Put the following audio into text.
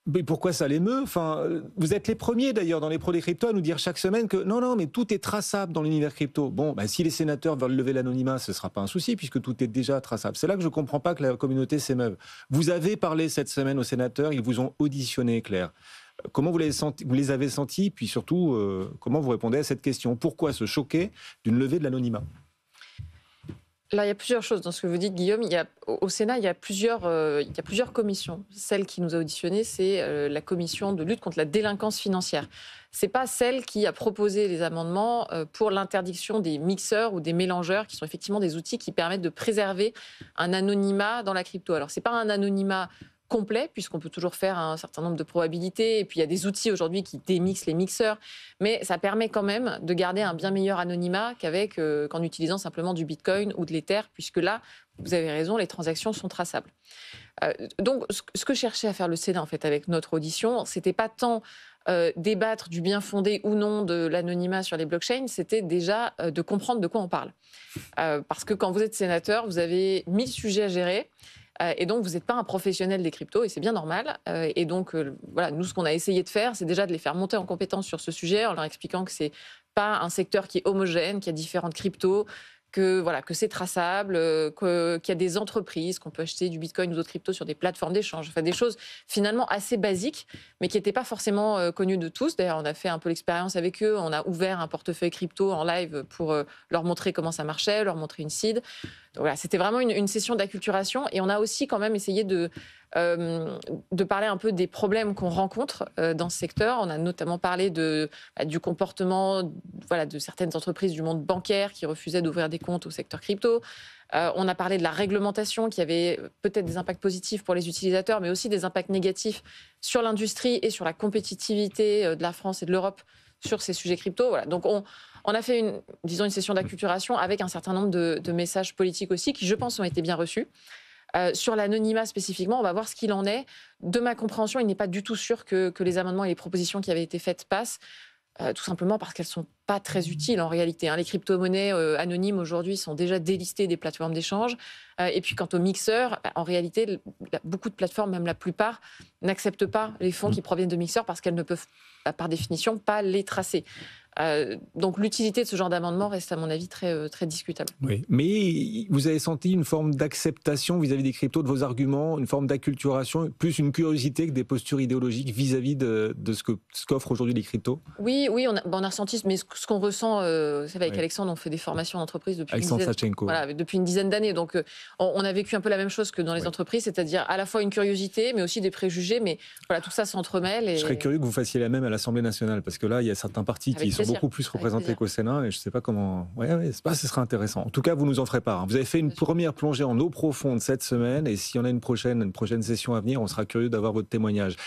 Mais pourquoi ça l'émeut? Enfin, vous êtes les premiers d'ailleurs dans les pros des cryptos à nous dire chaque semaine que non, mais tout est traçable dans l'univers crypto. Bon, bah, si les sénateurs veulent lever l'anonymat, ce ne sera pas un souci puisque tout est déjà traçable. C'est là que je ne comprends pas que la communauté s'émeuve. Vous avez parlé cette semaine aux sénateurs, ils vous ont auditionné, Claire. Comment vous les avez sentis? Puis surtout, comment vous répondez à cette question? Pourquoi se choquer d'une levée de l'anonymat? Là, il y a plusieurs choses dans ce que vous dites, Guillaume. Au Sénat, il y a plusieurs commissions. Celle qui nous a auditionnés, c'est la commission de lutte contre la délinquance financière. C'est pas celle qui a proposé les amendements pour l'interdiction des mixeurs ou des mélangeurs, qui sont effectivement des outils qui permettent de préserver un anonymat dans la crypto. Alors, c'est pas un anonymat complet, puisqu'on peut toujours faire un certain nombre de probabilités, et puis il y a des outils aujourd'hui qui démixent les mixeurs, mais ça permet quand même de garder un bien meilleur anonymat qu'en utilisant simplement du Bitcoin ou de l'Ether, puisque là, vous avez raison, les transactions sont traçables. Donc, ce que cherchait à faire le Sénat, en fait, avec notre audition, c'était pas tant débattre du bien fondé ou non de l'anonymat sur les blockchains, c'était déjà de comprendre de quoi on parle. Parce que quand vous êtes sénateur, vous avez 1000 sujets à gérer. Et donc, vous n'êtes pas un professionnel des cryptos, et c'est bien normal. Et donc, voilà, nous, ce qu'on a essayé de faire, c'est déjà de les faire monter en compétence sur ce sujet, en leur expliquant que ce n'est pas un secteur qui est homogène, qu'il y a différentes cryptos, que c'est traçable, qu'il y a des entreprises, qu'on peut acheter du Bitcoin ou d'autres cryptos sur des plateformes d'échange. Enfin, des choses finalement assez basiques, mais qui n'étaient pas forcément connues de tous. D'ailleurs, on a fait un peu l'expérience avec eux. On a ouvert un portefeuille crypto en live pour leur montrer comment ça marchait, leur montrer une seed. Donc, voilà, c'était vraiment une session d'acculturation. Et on a aussi quand même essayé de parler un peu des problèmes qu'on rencontre dans ce secteur. On a notamment parlé du comportement de certaines entreprises du monde bancaire qui refusaient d'ouvrir des comptes au secteur crypto. On a parlé de la réglementation qui avait peut-être des impacts positifs pour les utilisateurs, mais aussi des impacts négatifs sur l'industrie et sur la compétitivité de la France et de l'Europe sur ces sujets crypto. Voilà. Donc on a fait une session d'acculturation avec un certain nombre de messages politiques aussi qui, je pense, ont été bien reçus. Sur l'anonymat spécifiquement, on va voir ce qu'il en est. De ma compréhension, il n'est pas du tout sûr que les amendements et les propositions qui avaient été faites passent, tout simplement parce qu'elles ne sont pas très utiles en réalité. Les crypto-monnaies anonymes aujourd'hui sont déjà délistées des plateformes d'échange. Et puis quant aux mixeurs, en réalité, beaucoup de plateformes, même la plupart, n'acceptent pas les fonds qui proviennent de mixeurs parce qu'elles ne peuvent, par définition, pas les tracer. Donc l'utilité de ce genre d'amendement reste à mon avis très, très discutable. Oui, mais vous avez senti une forme d'acceptation vis-à-vis des cryptos, de vos arguments, une forme d'acculturation, plus une curiosité que des postures idéologiques vis-à-vis de ce qu'offrent aujourd'hui les cryptos? Oui, on a ressenti, mais ce qu'on ressent, vous savez, avec Alexandre, on fait des formations d'entreprise depuis une dizaine d'années. Donc on a vécu un peu la même chose que dans les entreprises, c'est-à-dire à la fois une curiosité, mais aussi des préjugés. Mais voilà, tout ça s'entremêle. Je serais curieux que vous fassiez la même à l'Assemblée nationale, parce que là, il y a certains partis qui sont beaucoup plus représentés qu'au Sénat, et je ne sais pas comment... ce sera intéressant. En tout cas, vous nous en ferez part. Vous avez fait une première plongée en eau profonde cette semaine, et s'il y en a une prochaine session à venir, on sera curieux d'avoir votre témoignage.